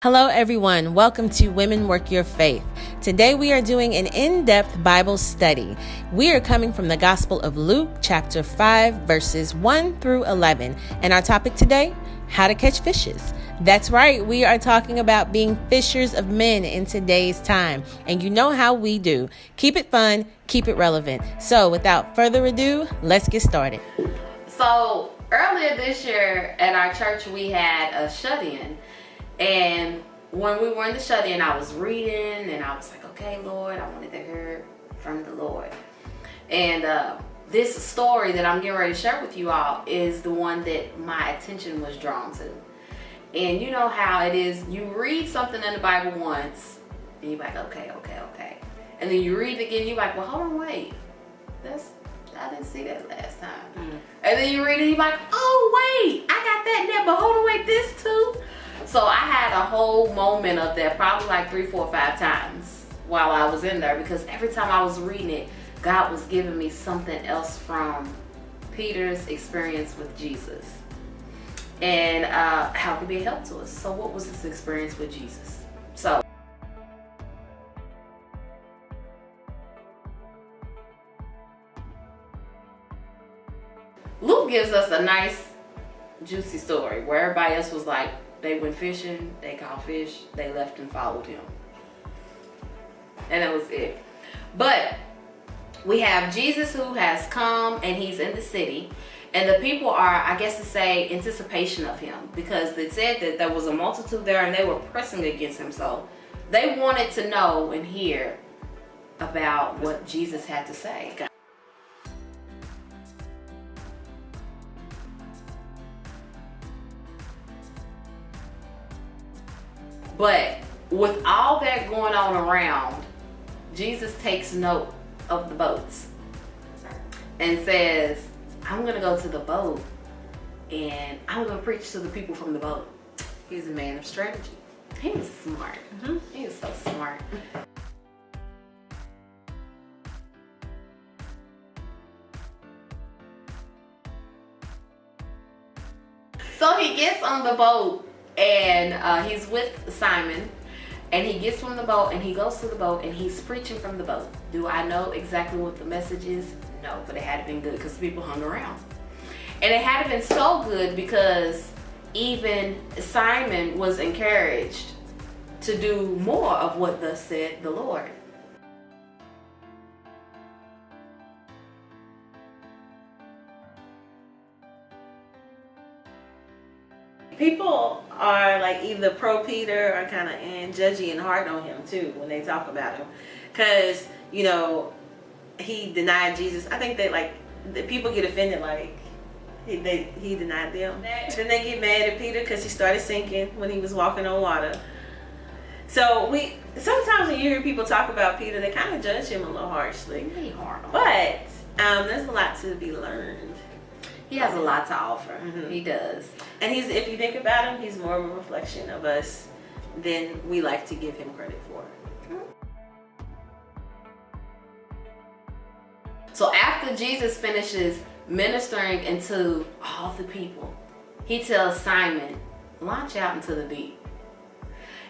Hello everyone, welcome to Women Work Your Faith. Today we are doing an in-depth Bible study. We are coming from the Gospel of Luke chapter 5 verses 1 through 11. And our topic today, how to catch fishes. That's right, we are talking about being fishers of men in today's time. And you know how we do. Keep it fun, keep it relevant. So without further ado, let's get started. So earlier this year at our church we had a shut-in. And when we were in the shut-in, I was reading and I was like, okay, Lord, I wanted to hear from the Lord. And this story that I'm getting ready to share with you all is the one that my attention was drawn to. And you know how it is, you read something in the Bible once and you're like, okay. And then you read it again, you're like, well, hold on, wait. I didn't see that last time. Mm-hmm. And then you read it, you're like, oh, wait, I got that now, but hold on, wait, this too? So I had a whole moment of that, probably like 3, 4, 5 times while I was in there, because every time I was reading it, God was giving me something else from Peter's experience with Jesus and how it could be a help to us. So what was this experience with Jesus? So Luke gives us a nice juicy story where everybody else was like, they went fishing, they caught fish, they left and followed him. And that was it. But we have Jesus who has come and he's in the city. And the people are, I guess to say, anticipation of him. Because they said that there was a multitude there and they were pressing against him. So they wanted to know and hear about what Jesus had to say. But with all that going on around, Jesus takes note of the boats and says, I'm going to go to the boat and I'm going to preach to the people from the boat. He's a man of strategy. He was smart. Mm-hmm. He was so smart. So he gets on the boat. And he's with Simon, and he gets from the boat and he goes to the boat and he's preaching from the boat. Do I know exactly what the message is? No, but it had to been good because people hung around. And it had to been so good because even Simon was encouraged to do more of what thus said the Lord. People are like either pro Peter or kind of judgy and hard on him too when they talk about him, because you know he denied Jesus. I think that like the people get offended like he denied them. Then they get mad at Peter because he started sinking when he was walking on water. So sometimes when you hear people talk about Peter, they kind of judge him a little harshly. Really hard on him. But there's a lot to be learned. He has a lot to offer. Mm-hmm. He does. And if you think about him, he's more of a reflection of us than we like to give him credit for. Mm-hmm. So after Jesus finishes ministering into all the people, he tells Simon, launch out into the deep.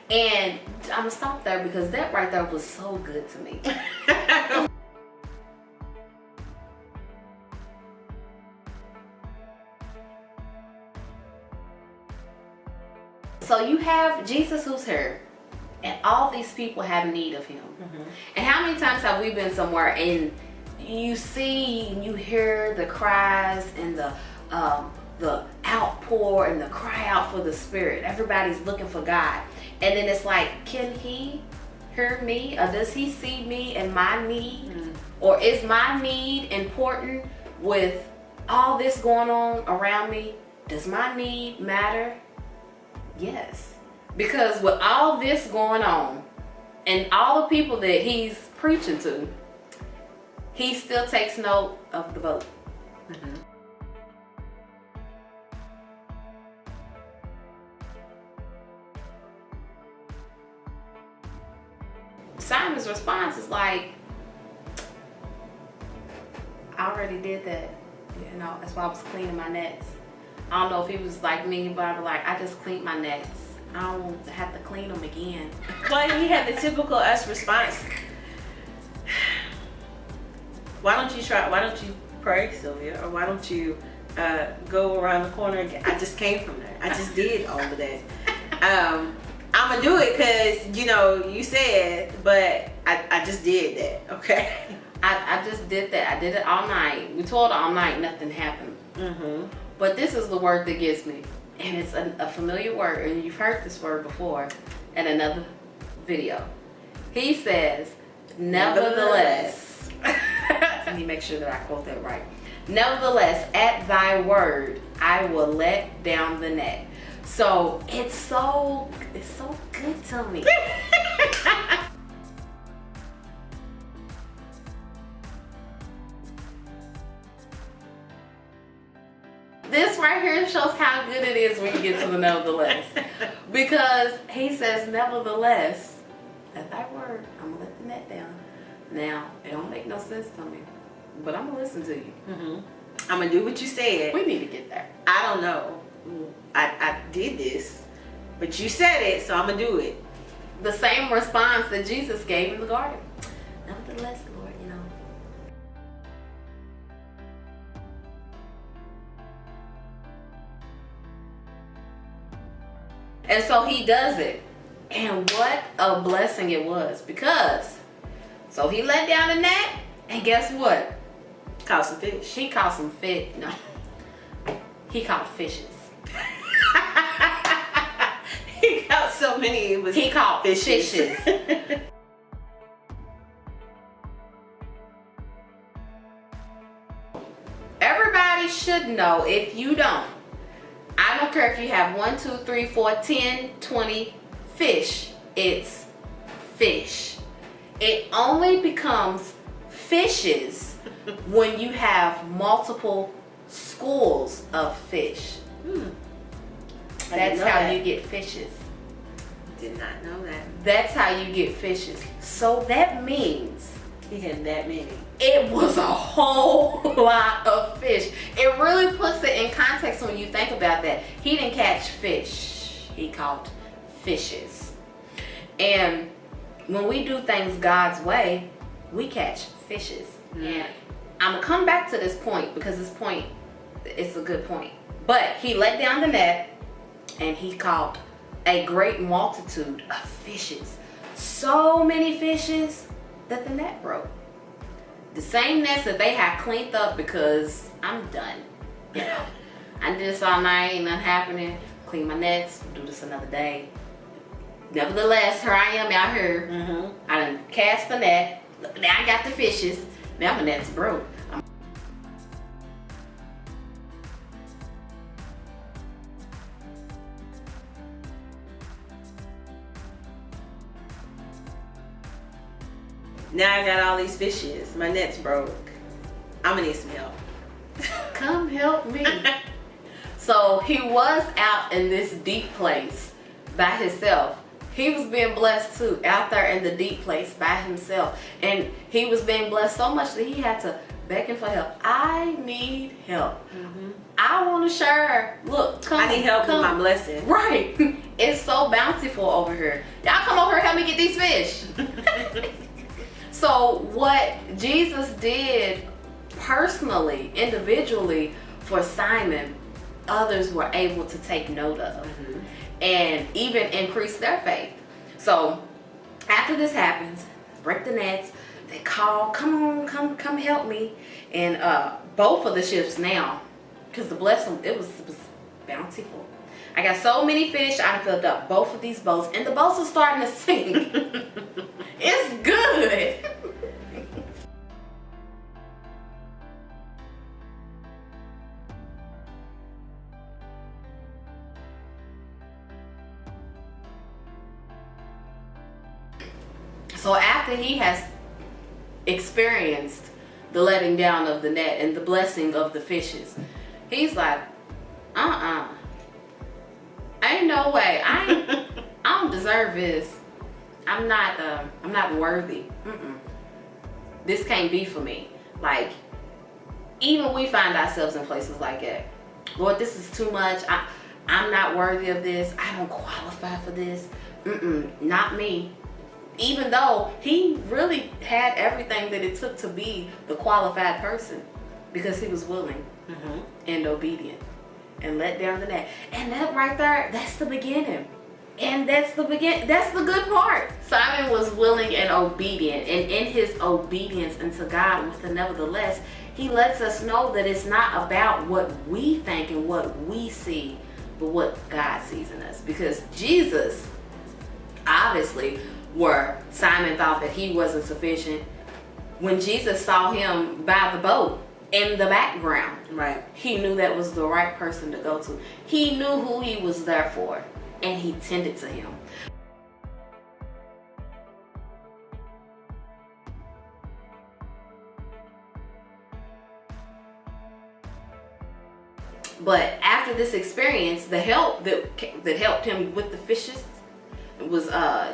And I'm going to stop there because that right there was so good to me. So you have Jesus who's here, and all these people have need of him. Mm-hmm. And how many times have we been somewhere and you see and you hear the cries and the outpour and the cry out for the Spirit? Everybody's looking for God. And then it's like, can he hear me? Or does he see me and my need? Mm-hmm. Or is my need important with all this going on around me? Does my need matter? Yes, because with all this going on and all the people that he's preaching to, he still takes note of the boat. Mm-hmm. Simon's response is like, I already did that. You know, that's why I was cleaning my nets. I don't know if he was like me, but I was like, I just cleaned my nets. I don't have to clean them again. Well, he had the typical us response. Why don't you pray, Sylvia? Or why don't you go around the corner again? I just came from there. I just did all of that. I'm gonna do it because you said, but I just did that. Okay. I just did that. I did it all night. We toiled all night. Nothing happened. Mm-hmm. But this is the word that gets me, and it's a familiar word, and you've heard this word before in another video. He says, nevertheless. Let me make sure that I quote that right. Nevertheless, at thy word, I will let down the net. So it's so good to me. This right here shows how good it is when you get to the nevertheless. Because he says, nevertheless, at thy word, I'm gonna let the net down. Now, it don't make no sense to me, but I'm gonna listen to you. Mm-hmm. I'm gonna do what you said. We need to get there. I don't know. I did this, but you said it, so I'm gonna do it. The same response that Jesus gave in the garden. Nevertheless, Lord, And so he does it. And what a blessing it was, because so he let down the net, and guess what? Caught some fish. He caught some fish. No. He caught fishes. He caught so many. He caught fishes. Everybody should know. If you don't, I don't care if you have 1, 2, 3, 4, 10, 20 fish. It's fish. It only becomes fishes when you have multiple schools of fish. That's how you get fishes. Did not know that. That's how you get fishes. So that means he had that many. It was a whole lot of fish. It really puts it in context when you think about that. He didn't catch fish. He caught fishes. And when we do things God's way, we catch fishes. And I'm gonna come back to this point because this point, it's a good point. But he let down the net and he caught a great multitude of fishes. So many fishes that the net broke. The same nets that they had cleaned up because I'm done. I did this all night, ain't nothing happening. Clean my nets, do this another day. Nevertheless, here I am out here. I done cast the net. Look, now I got the fishes. Now my net's broke. Now I got all these fishes. My net's broke. I'm gonna need some help. Come help me. So he was out in this deep place by himself. He was being blessed too, out there in the deep place by himself. And he was being blessed so much that he had to beckon for help. I need help. I want to share. Look, come. I need help with my blessing. Right. It's so bountiful over here. Y'all come over here, help me get these fish. So what Jesus did personally, individually for Simon, others were able to take note of and even increase their faith. So after this happens, break the nets, they call, come help me. And both of the ships now, because the blessing, it was bountiful. I got so many fish, I filled up both of these boats, and the boats are starting to sink. It's good. So after he has experienced the letting down of the net and the blessing of the fishes, he's like, ain't no way. I don't deserve this. I'm not worthy. This can't be for me. Like, even we find ourselves in places like that. Lord, this is too much. I'm not worthy of this. I don't qualify for this. Not me. Even though he really had everything that it took to be the qualified person, because he was willing and obedient and let down the net. And that right there, that's the beginning. And that's the good part. Simon was willing and obedient, and in his obedience unto God, with the nevertheless, he lets us know that it's not about what we think and what we see, but what God sees in us. Because Jesus, obviously, where Simon thought that he wasn't sufficient, when Jesus saw him by the boat in the background, right, he knew that was the right person to go to. He knew who he was there for, and he tended to him. But after this experience, the help that helped him with the fishes was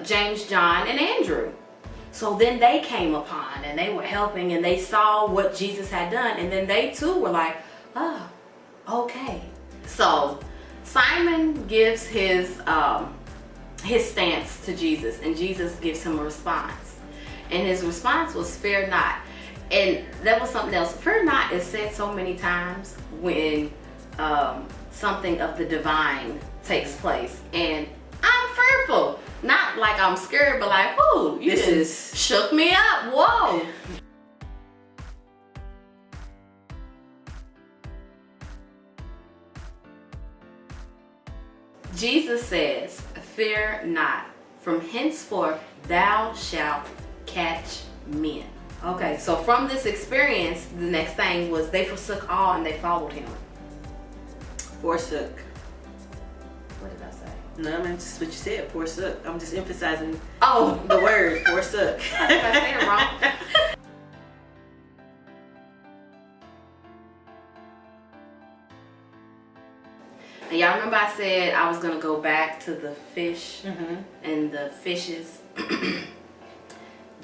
James, John, and Andrew. So then they came upon, and they were helping, and they saw what Jesus had done, and then they too were like, oh, okay. So Simon gives his stance to Jesus, and Jesus gives him a response. And his response was, fear not. And that was something else. Fear not is said so many times when something of the divine takes place. And I'm fearful. Not like I'm scared, but like, oh, you just shook me up. Whoa. Jesus says, fear not. From henceforth thou shalt catch men. Okay, so from this experience, the next thing was they forsook all and they followed him. Forsook. What did I say? No, I mean, just what you said, forsook. I'm just emphasizing the word, forsook. I think I said it wrong. And y'all remember I said I was going to go back to the fish and the fishes.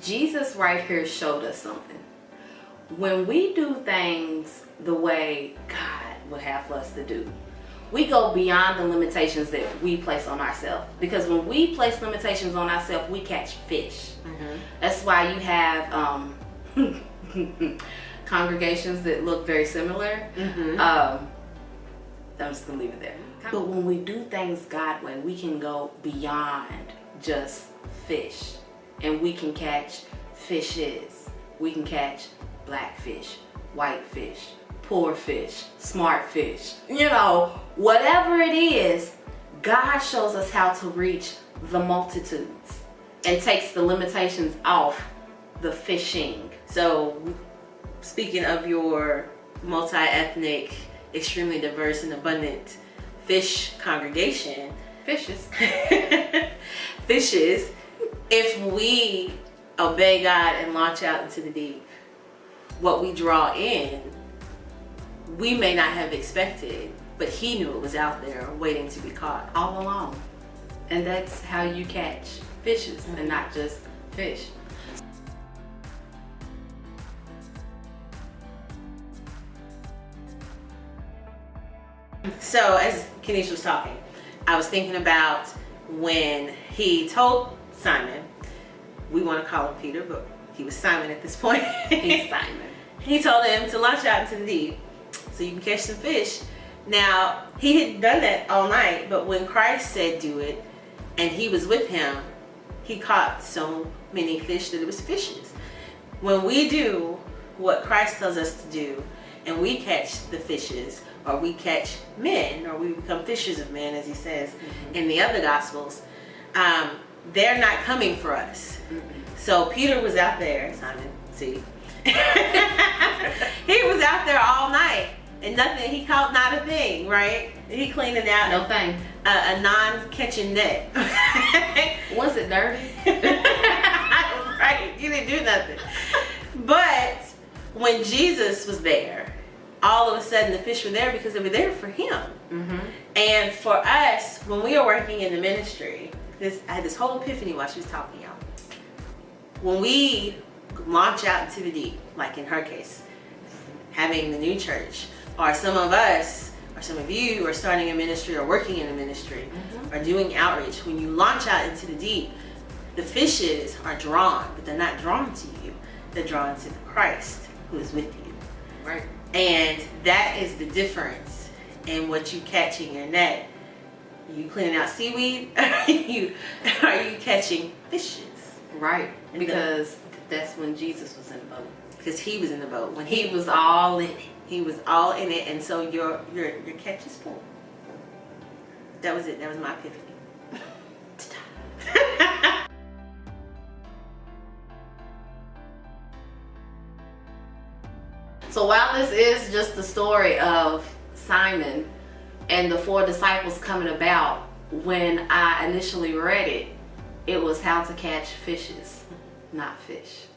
Jesus right here showed us something. When we do things the way God would have for us to do, we go beyond the limitations that we place on ourselves. Because when we place limitations on ourselves, we catch fish. That's why you have congregations that look very similar. I'm just gonna leave it there. But when we do things God way, we can go beyond just fish, and we can catch fishes. We can catch black fish, white fish, poor fish, smart fish. You know, whatever it is, God shows us how to reach the multitudes and takes the limitations off the fishing. So, speaking of your multi-ethnic, extremely diverse and abundant fish congregation, Fishes. fishes, if we obey God and launch out into the deep, what we draw in, we may not have expected, but he knew it was out there waiting to be caught All along. And that's how you catch fishes and not just fish. So as Kenisha was talking, I was thinking about when he told Simon, we want to call him Peter, but he was Simon at this point. He's Simon. He told him to launch out into the deep so you can catch some fish. Now, he had done that all night, but when Christ said do it and he was with him, he caught so many fish that it was fishes. When we do what Christ tells us to do and we catch the fishes, or we catch men, or we become fishers of men, as he says in the other Gospels, they're not coming for us. So Peter was out there, Simon, see? He was out there all night and nothing, he caught not a thing, right? He cleaned it out. No thing. A non-catching net. Was it dirty? Right, you didn't do nothing. But when Jesus was there, all of a sudden the fish were there because they were there for him. And for us, when we are working in the ministry, I had this whole epiphany while she was talking, y'all. When we launch out into the deep, like in her case, having the new church, or some of us, or some of you are starting a ministry or working in a ministry or doing outreach, when you launch out into the deep, the fishes are drawn, but they're not drawn to you. They're drawn to Christ who is with you. Right. And that is the difference in what you catch in your net. You cleaning out seaweed? Are you catching fishes? Right. Because that's when Jesus was in the boat. Because he was in the boat. When He was all in it. he was all in it, and so your catch is full. That was it. That was my epiphany. So while this is just the story of Simon and the 4 disciples coming about, when I initially read it, it was how to catch fishes, not fish.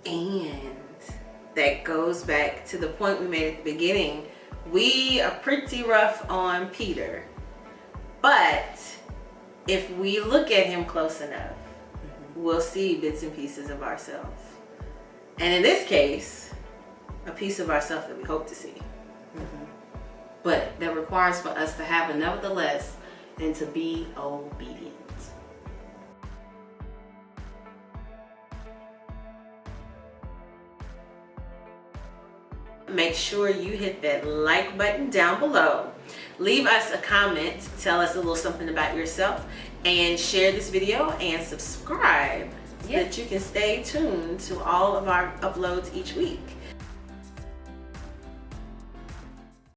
And that goes back to the point we made at the beginning. We are pretty rough on Peter, but if we look at him close enough, we'll see bits and pieces of ourselves. And in this case, a piece of ourselves that we hope to see. But that requires for us to have a nevertheless and to be obedient. Make sure you hit that like button down below. Leave us a comment, tell us a little something about yourself, and share this video and subscribe so that you can stay tuned to all of our uploads each week.